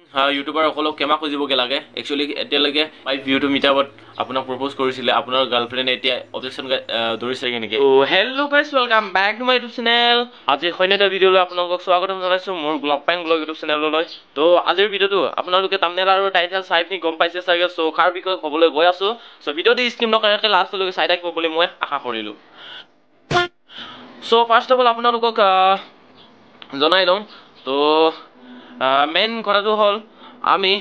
ইউটিউবাৰসকলক ক্ষমা খুজিবগৈ লাগে। একচুৱেলি এতিয়ালৈকে 5 ভিউ টু মিটাবত আপোনাক প্ৰপ'জ কৰিছিলে, আপোনাৰ গাৰ্লফ্ৰেণ্ডে এতিয়া অবজেকশ্যন ধৰিছেগৈ নেকি? Hello' guys, welcome back to my YouTube channel. আজি অন্য এটা ভিডিঅ'লৈ আপোনালোকক স্বাগতম জনাইছোঁ মোৰ গ্লকপেং ব্লগ ইউটিউব চেনেললৈ। তো আজিৰ ভিডিঅ'টো আপোনালোকে থাম্বনেইল আৰু টাইটেল চাই পিনি গম পাইছে চাগে। চ' কাৰ বিষয়ে ক'বলৈ গৈ আছোঁ। চ' ভিডিঅ'টো স্কিপ নকৰাকৈ লাষ্টলৈকে চাই থাকিব বুলি মই আশা কৰিলোঁ। চ' ফাৰ্ষ্ট অফ অল আপোনালোকক জনাই লওঁ। তো মেইন কথাটো হ'ল আমি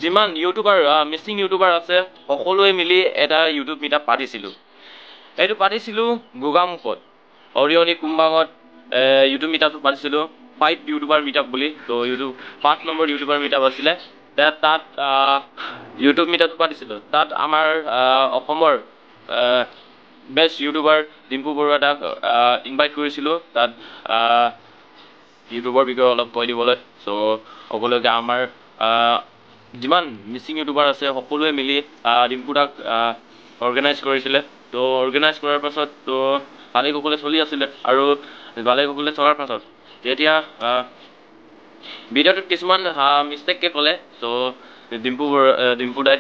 যিমান ইউটিউবাৰ মিচিং ইউটিউবাৰ আছে সকলোৱে মিলি এটা ইউটিউব মিটআপ পাতিছিলোঁ। এইটো পাতিছিলোঁ গোগামুখত, অৰিয়নি কুম্বাঙত ইউটিউব মিটআপটো পাতিছিলোঁ 5 ইউটিউবাৰ মিটআপ বুলি। তো ইউটিউব 5 নম্বৰ ইউটিউবাৰ মিটআপ আছিলে। তাত ইউটিউব মিটআপটো পাতিছিলোঁ। তাত আমাৰ অসমৰ বেষ্ট ইউটিউবাৰ ডিম্পু বৰুৱা দাক ইনভাইট কৰিছিলোঁ তাত ইউটিউবৰ বিষয়ে অলপ কৈ দিবলৈ। চ' সকলোকে আমাৰ যিমান মিচিং ইউটিউবাৰ আছে সকলোৱে মিলি ডিম্পু দাক অৰ্গেনাইজ কৰিছিলে। তো অৰ্গেনাইজ কৰাৰ পাছত তো ভালে কুশলে চলি আছিলে, আৰু ভালে কুশলে চলাৰ পাছত তেতিয়া ভিডিঅ'টোত কিছুমান মিষ্টেককৈ ক'লে। চ' ডিম্পু দাই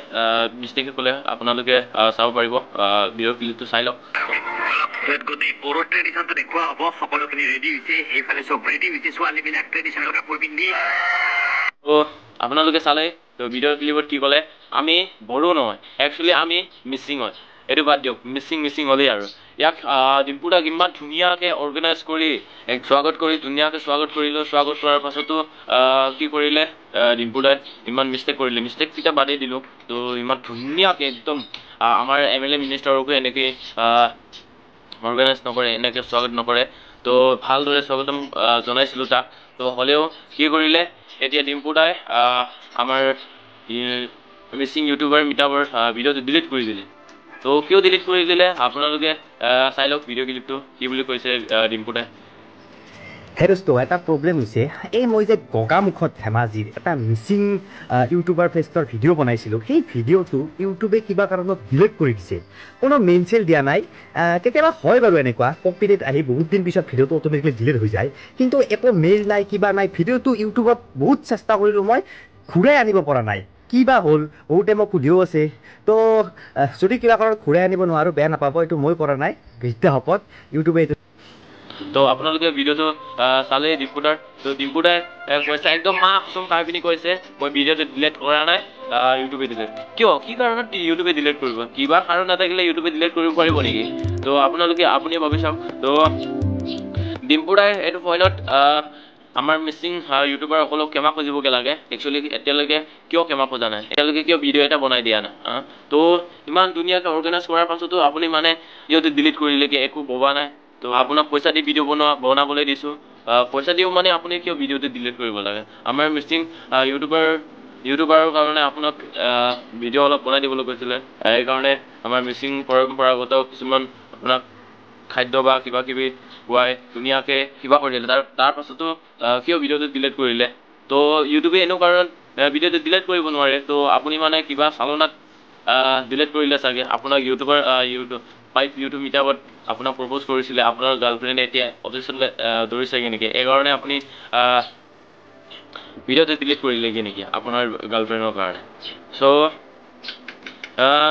মিষ্টেককৈ ক'লে, আপোনালোকে চাব পাৰিব, ভিডিঅ' ক্লিপটো চাই লওক। গোটেই বড়ো ট্ৰেডিশ্যনটো দেখুওৱা হ'ব। সকলোখিনি ৰেডি হৈছে, সেইফালে চব ৰেডি হৈছে, ছোৱালীবিলাক ট্ৰেডিশ্যনেল কাপোৰ পিন্ধি। আপোনালোকে চালে। তো ভিডিঅ' ক্লিপত কি ক'লে, আমি বড়ো নহয়, একচুৱেলি আমি মিচিং হয়। এইটো বাদ দিয়ক, মিচিং হ'লেই আৰু ইয়াক ডিম্পু দাক ইমান ধুনীয়াকৈ অৰ্গেনাইজ কৰি স্বাগত কৰি ধুনীয়াকৈ স্বাগত কৰিলোঁ। স্বাগত কৰাৰ পাছতো কি কৰিলে ডিম্পু দাই ইমান মিষ্টেক কৰিলে। মিষ্টেককেইটা বাদেই দিলোঁ। তো ইমান ধুনীয়াকৈ একদম আমাৰ MLA মিনিষ্টাৰকো এনেকৈ অৰ্গেনাইজ নকৰে, এনেকৈ স্বাগত নকৰে। তো ভালদৰে স্বাগতম জনাইছিলোঁ তাক। তো হ'লেও কি কৰিলে, এতিয়া ডিম্পু দাই আমাৰ মিচিং ইউটিউবাৰ মিটআপৰ ভিডিঅ'টো ডিলিট কৰি দিলে। তো কিয় ডিলিট কৰি দিলে আপোনালোকে চাই লওক ভিডিঅ' ক্লিপটো, কি বুলি কৈছে ডিম্পু দাই। সেই দোস্ত, এটা প্ৰব্লেম হৈছে, এই মই যে গোগামুখত ধেমাজিৰ এটা মিচিং ইউটিউবাৰ ফেষ্টৰ ভিডিঅ' বনাইছিলোঁ, সেই ভিডিঅ'টো ইউটিউবে কিবা কাৰণত ডিলিট কৰি দিছে। কোনো মেনচেল দিয়া নাই। কেতিয়াবা হয় বাৰু এনেকুৱা, কপিৰাইট আহি বহুত দিন পিছত ভিডিঅ'টো অট'মেটিকলি ডিলিট হৈ যায়, কিন্তু একো মেইল নাই, কিবা নাই। ভিডিঅ'টো ইউটিউবত বহুত চেষ্টা কৰিলোঁ, মই ঘূৰাই আনিব পৰা নাই। কি বা হ'ল, বহুতে মোক সুধিও আছে। তো যদি কিবা কাৰণত ঘূৰাই আনিব নোৱাৰোঁ, বেয়া নাপাব, এইটো মই কৰা নাই, শপত ইউটিউবে এইটো। তো আপোনালোকে ভিডিঅ'টো চালেই ডিম্পু দাৰ। তো ডিম্পু দাই কৈছে, একদম কচম খাই পিনি কৈছে, মই ভিডিঅ'টো ডিলিট কৰা নাই, ইউটিউবে ডিলিট। কিয়, কি কাৰণত ইউটিউবে ডিলিট কৰিব? কিবা কাৰণ নাথাকিলে ইউটিউবে ডিলিট কৰিব পাৰিব নেকি? তো আপুনি ভাবি চাওক। তো ডিম্পু দাই এইটো পইণ্টত আমাৰ মিচিং ইউটিউবাৰসকলক ক্ষমা খুজিবগৈ লাগে। একচুৱেলি এতিয়ালৈকে কিয় ক্ষমা খোজা নাই, এতিয়ালৈকে কিয় ভিডিঅ' এটা বনাই দিয়া নাই? তো ইমান ধুনীয়াকৈ অৰ্গেনাইজ কৰাৰ পাছতো আপুনি মানে ভিডিঅ'টো ডিলিট কৰিলে, কি একো ভবা নাই? তো আপোনাক পইচা দি ভিডিঅ' বনাবলৈ দিছোঁ, পইচা দিও মানে আপুনি কিয় ভিডিঅ'টো ডিলিট কৰিব লাগে? আমাৰ মিচিং ইউটিউবাৰৰ কাৰণে আপোনাক ভিডিঅ' অলপ বনাই দিবলৈ কৈছিলে। সেইকাৰণে আমাৰ মিচিং পৰম্পৰাগত কিছুমান আপোনাক খাদ্য বা কিবা কিবি খুৱাই ধুনীয়াকৈ কিবা কৰিলে। তাৰ পাছতো কিয় ভিডিঅ'টো ডিলিট কৰিলে? তো ইউটিউবে এনেকুৱা কাৰণত ভিডিঅ'টো ডিলিট কৰিব নোৱাৰে। তো আপুনি মানে কিবা চালনাত ডিলিট কৰিলে চাগে। আপোনাক ইউটিউব মিটআপত আপোনাক প্ৰপ'জ কৰিছিলে, আপোনাৰ গাৰ্লফ্ৰেণ্ডে এতিয়া অবজেকশ্যন ধৰিছেগৈ নেকি? এইকাৰণে আপুনি ভিডিঅ'টো ডিলিট কৰিলেগৈ নেকি আপোনাৰ গাৰ্লফ্ৰেণ্ডৰ কাৰণে? চ'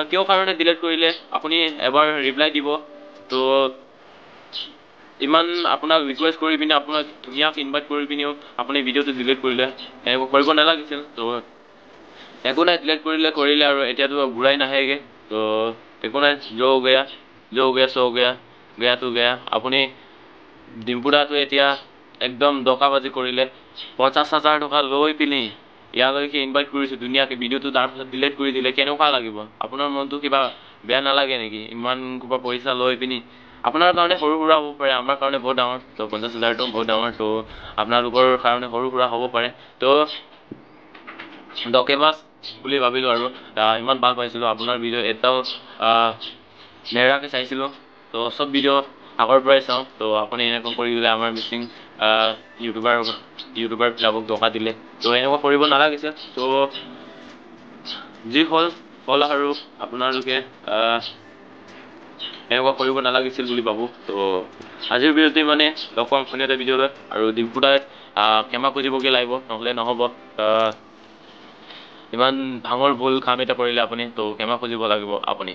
কিয় কাৰণে ডিলিট কৰিলে আপুনি এবাৰ ৰিপ্লাই দিব। তো ইমান আপোনাক ৰিকুৱেষ্ট কৰি পিনি, আপোনাক ধুনীয়াকৈ ইনভাইট কৰি পিনিও আপুনি ভিডিঅ'টো ডিলিট কৰিলে, এনেকুৱা কৰিব নালাগিছিল। তো একো নাই, ডিলিট কৰিলে আৰু এতিয়াতো ঘূৰাই নাহেগৈ। তো একো নাই, যো গয়া সো গয়াটো গয়া। আপুনি ডিম্পু দাটো এতিয়া একদম দকাবাজি কৰিলে। 50,000 টকা লৈ পিনি ইয়ালৈকে ইনভাইট কৰিছোঁ ধুনীয়াকৈ, ভিডিঅ'টো তাৰপিছত ডিলিট কৰি দিলে, কেনেকুৱা লাগিব? আপোনাৰ মনটো কিবা বেয়া নালাগে নেকি? ইমান কিবা পইচা লৈ পিনি, আপোনাৰ কাৰণে সৰু সুৰা হ'ব পাৰে, আমাৰ কাৰণে বহুত ডাঙৰ। তো 50,000টো বহুত ডাঙৰ। তো আপোনালোকৰ কাৰণে সৰু সুৰা হ'ব পাৰে। তো দকেবাজ বুলি ভাবিলোঁ আৰু ইমান ভাল পাইছিলোঁ আপোনাৰ ভিডিঅ', এটাও নেৰাকৈ চাইছিলোঁ। তো চব ভিডিঅ' আগৰ পৰাই চাওঁ। তো আপুনি এনেকুৱা কৰি দিলে, আমাৰ মিচিং ইউটিউবাৰবিলাকক ধোকা দিলে। তো এনেকুৱা কৰিব নালাগিছিল। তো যি হ'ল আৰু আপোনালোকে এনেকুৱা কৰিব নালাগিছিল বুলি ভাবোঁ। তো আজিৰ ভিডিঅ'টোৱে মানে লগ পাম অন্য এটা ভিডিঅ'লৈ। আৰু ডিম্পু দাই ক্ষমা খুজিবগৈ লাগিব, নহ'লে নহ'ব। ইমান ডাঙৰ ভুল কাম এটা কৰিলে আপুনি, ত' ক্ষমা খুজিব লাগিব আপুনি।